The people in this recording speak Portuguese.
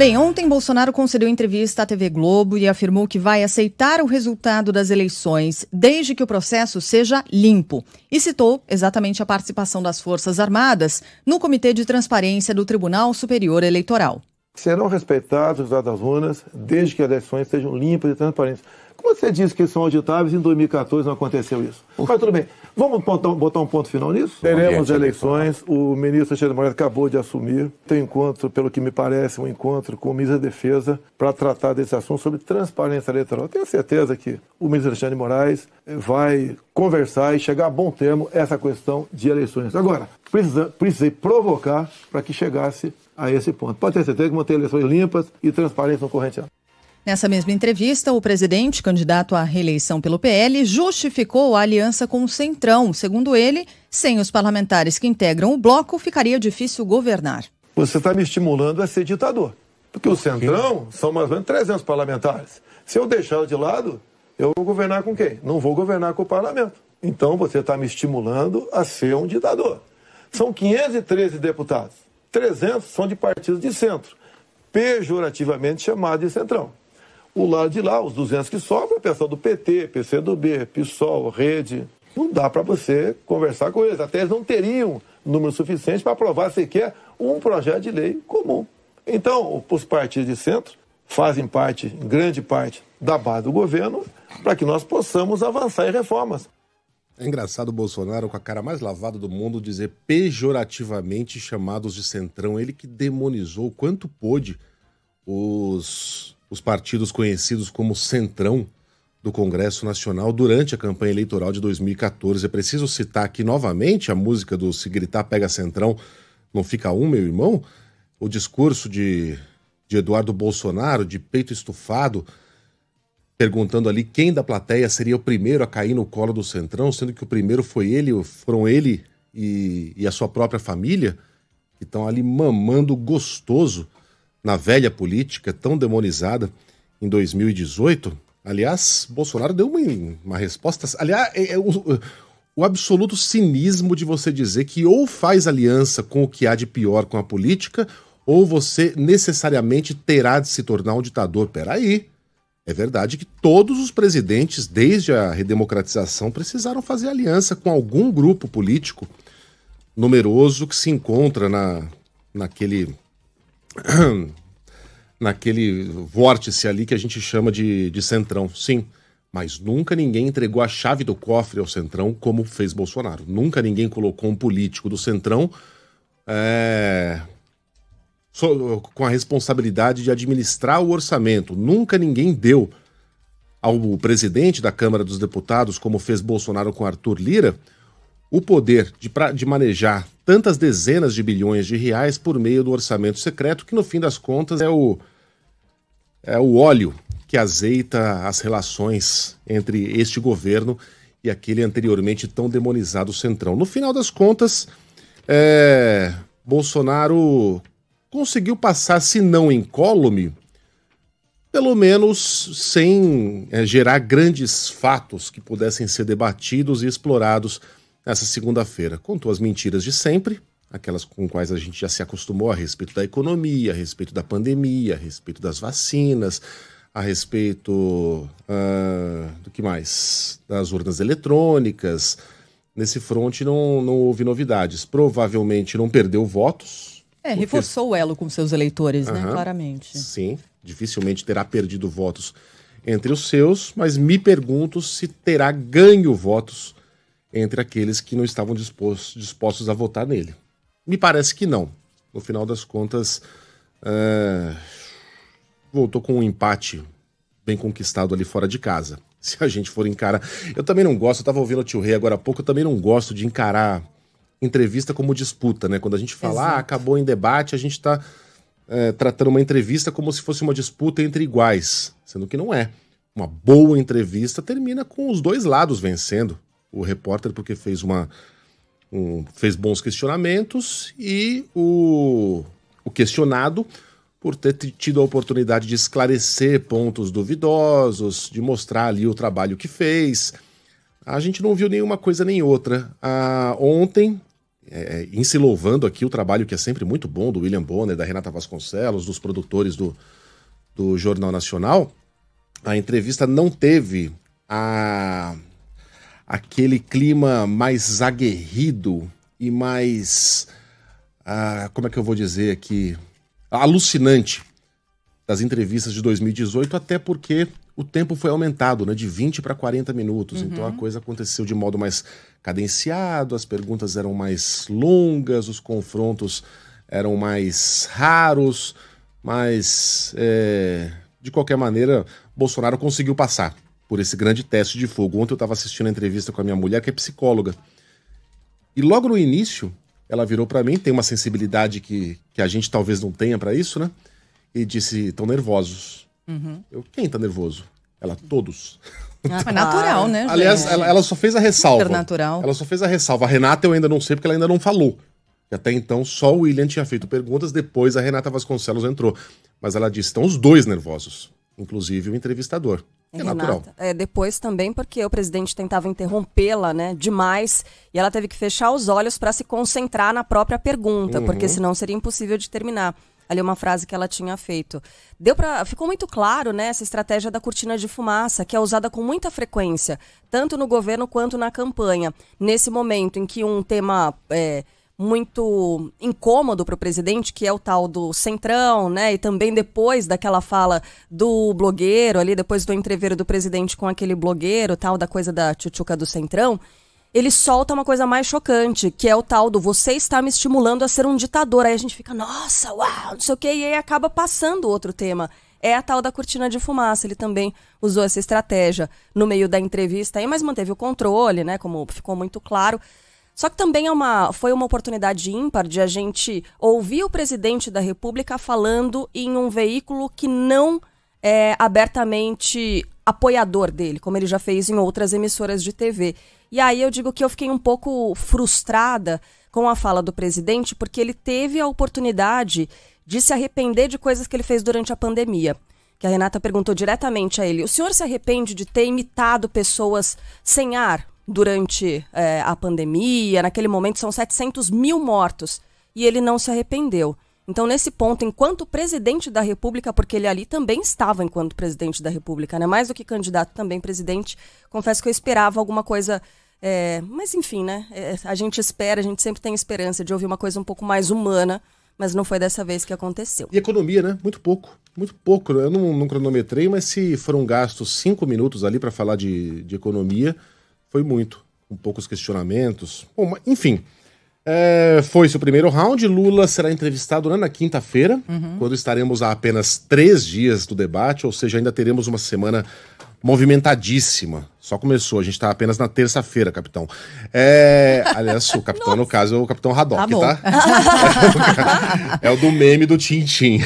Bem, ontem Bolsonaro concedeu entrevista à TV Globo e afirmou que vai aceitar o resultado das eleições, desde que o processo seja limpo. E citou exatamente a participação das Forças Armadas no Comitê de Transparência do Tribunal Superior Eleitoral. Serão respeitados os resultados das urnas, desde que as eleições sejam limpas e transparentes. Como você disse que são auditáveis, em 2014 não aconteceu isso. Mas tudo bem, vamos botar um ponto final nisso? Teremos eleições, o ministro Alexandre de Moraes acabou de assumir. Tem um encontro, pelo que me parece, um encontro com o ministro da Defesa para tratar desse assunto sobre transparência eleitoral. Tenho certeza que o ministro Alexandre de Moraes vai conversar e chegar a bom termo essa questão de eleições. Agora, precisei provocar para que chegasse a esse ponto. Pode ter certeza que vão ter eleições limpas e transparentes no corrente ano. Nessa mesma entrevista, o presidente, candidato à reeleição pelo PL, justificou a aliança com o Centrão. Segundo ele, sem os parlamentares que integram o bloco, ficaria difícil governar. Você está me estimulando a ser ditador, porque o Centrão são mais ou menos 300 parlamentares. Se eu deixá-lo de lado, eu vou governar com quem? Não vou governar com o parlamento. Então você está me estimulando a ser um ditador. São 513 deputados, 300 são de partidos de centro, pejorativamente chamados de Centrão. O lado de lá, os 200 que sobram, é o pessoal do PT, PCdoB, PSOL, Rede. Não dá para você conversar com eles. Até eles não teriam número suficiente para aprovar sequer um projeto de lei comum. Então, os partidos de centro fazem parte, em grande parte, da base do governo para que nós possamos avançar em reformas. É engraçado o Bolsonaro, com a cara mais lavada do mundo, dizer pejorativamente chamados de Centrão. Ele que demonizou o quanto pôde os partidos conhecidos como Centrão do Congresso Nacional durante a campanha eleitoral de 2014. É preciso citar aqui novamente a música do Se Gritar Pega Centrão, Não Fica Um, Meu Irmão, o discurso de Eduardo Bolsonaro, de peito estufado, perguntando ali quem da plateia seria o primeiro a cair no colo do Centrão, sendo que o primeiro foram ele e a sua própria família, que estão ali mamando gostoso na velha política tão demonizada em 2018. Aliás, Bolsonaro deu uma resposta... Aliás, o absoluto cinismo de você dizer que ou faz aliança com o que há de pior com a política, ou você necessariamente terá de se tornar um ditador. Peraí, é verdade que todos os presidentes, desde a redemocratização, precisaram fazer aliança com algum grupo político numeroso que se encontra naquele vórtice ali que a gente chama de Centrão, sim. Mas nunca ninguém entregou a chave do cofre ao Centrão como fez Bolsonaro. Nunca ninguém colocou um político do Centrão com a responsabilidade de administrar o orçamento. Nunca ninguém deu ao presidente da Câmara dos Deputados, como fez Bolsonaro com Arthur Lira, o poder de manejar tantas dezenas de bilhões de reais por meio do orçamento secreto, que no fim das contas é o óleo que azeita as relações entre este governo e aquele anteriormente tão demonizado Centrão. No final das contas, Bolsonaro conseguiu passar, se não incólume, pelo menos sem gerar grandes fatos que pudessem ser debatidos e explorados nessa segunda-feira. Contou as mentiras de sempre, aquelas com quais a gente já se acostumou a respeito da economia, a respeito da pandemia, a respeito das vacinas, a respeito do que mais? Das urnas eletrônicas. Nesse fronte não houve novidades. Provavelmente não perdeu votos. Reforçou o elo com seus eleitores, né? Claramente. Sim, dificilmente terá perdido votos entre os seus, mas me pergunto se terá ganho votos entre aqueles que não estavam dispostos a votar nele. Me parece que não. No final das contas, voltou com um empate bem conquistado ali fora de casa. Se a gente for encarar... Eu também não gosto, eu estava ouvindo o Tio Rei agora há pouco, eu também não gosto de encarar entrevista como disputa, né? Quando a gente fala, acabou em debate, a gente está tratando uma entrevista como se fosse uma disputa entre iguais, sendo que não é. Uma boa entrevista termina com os dois lados vencendo. O repórter porque fez fez bons questionamentos e o questionado por ter tido a oportunidade de esclarecer pontos duvidosos, de mostrar ali o trabalho que fez. A gente não viu nenhuma coisa nem outra. Ontem, em se louvando aqui o trabalho que é sempre muito bom do William Bonner, da Renata Vasconcelos, dos produtores do Jornal Nacional, a entrevista não teve aquele clima mais aguerrido e mais, como é que eu vou dizer aqui, alucinante das entrevistas de 2018, até porque o tempo foi aumentado, né, de 20 para 40 minutos. Então a coisa aconteceu de modo mais cadenciado, as perguntas eram mais longas, os confrontos eram mais raros, mas de qualquer maneira, Bolsonaro conseguiu passar por esse grande teste de fogo. Ontem eu estava assistindo a entrevista com a minha mulher, que é psicóloga, e logo no início ela virou para mim, tem uma sensibilidade que a gente talvez não tenha para isso, né? E disse, estão nervosos. Eu, quem tá nervoso? Ela, todos. É natural, né, gente? Aliás, ela só fez a ressalva. Super natural. Ela só fez a ressalva. A Renata eu ainda não sei, porque ela ainda não falou. E até então, só o William tinha feito perguntas, depois a Renata Vasconcelos entrou. Mas ela disse, estão os dois nervosos. Inclusive o entrevistador. É natural. Depois também porque o presidente tentava interrompê-la, né, demais, e ela teve que fechar os olhos para se concentrar na própria pergunta, porque senão seria impossível de terminar. Ali uma frase que ela tinha feito. Ficou muito claro, né, essa estratégia da cortina de fumaça, que é usada com muita frequência, tanto no governo quanto na campanha. Nesse momento em que um tema muito incômodo para o presidente, que é o tal do Centrão, né, e também depois daquela fala do blogueiro, ali depois do entreveiro do presidente com aquele blogueiro, tal da coisa da tchutchuca do Centrão, ele solta uma coisa mais chocante, que é o tal do você está me estimulando a ser um ditador. Aí a gente fica, nossa, uau, não sei o quê, e aí acaba passando outro tema. É a tal da cortina de fumaça. Ele também usou essa estratégia no meio da entrevista, aí, mas manteve o controle, né, como ficou muito claro. Só que também foi uma oportunidade ímpar de a gente ouvir o presidente da República falando em um veículo que não é abertamente apoiador dele, como ele já fez em outras emissoras de TV. E aí eu digo que eu fiquei um pouco frustrada com a fala do presidente, porque ele teve a oportunidade de se arrepender de coisas que ele fez durante a pandemia. Que a Renata perguntou diretamente a ele, o senhor se arrepende de ter imitado pessoas sem ar durante a pandemia? Naquele momento são 700 mil mortos. E ele não se arrependeu. Então, nesse ponto, enquanto presidente da República, porque ele ali também estava enquanto presidente da República, né? Mais do que candidato, também presidente, confesso que eu esperava alguma coisa, mas enfim, né? A gente sempre tem esperança de ouvir uma coisa um pouco mais humana, mas não foi dessa vez que aconteceu. E economia, né? Muito pouco. Eu não cronometrei, mas se foram gastos 5 minutos ali para falar de economia, foi muito, com poucos questionamentos. Bom, enfim... foi-se o primeiro round. Lula será entrevistado na quinta-feira, quando estaremos a apenas 3 dias do debate, ou seja, ainda teremos uma semana movimentadíssima. Só começou, a gente está apenas na terça-feira, capitão. Aliás, o capitão, no caso, é o capitão Haddock, tá? É o do meme do Tintim.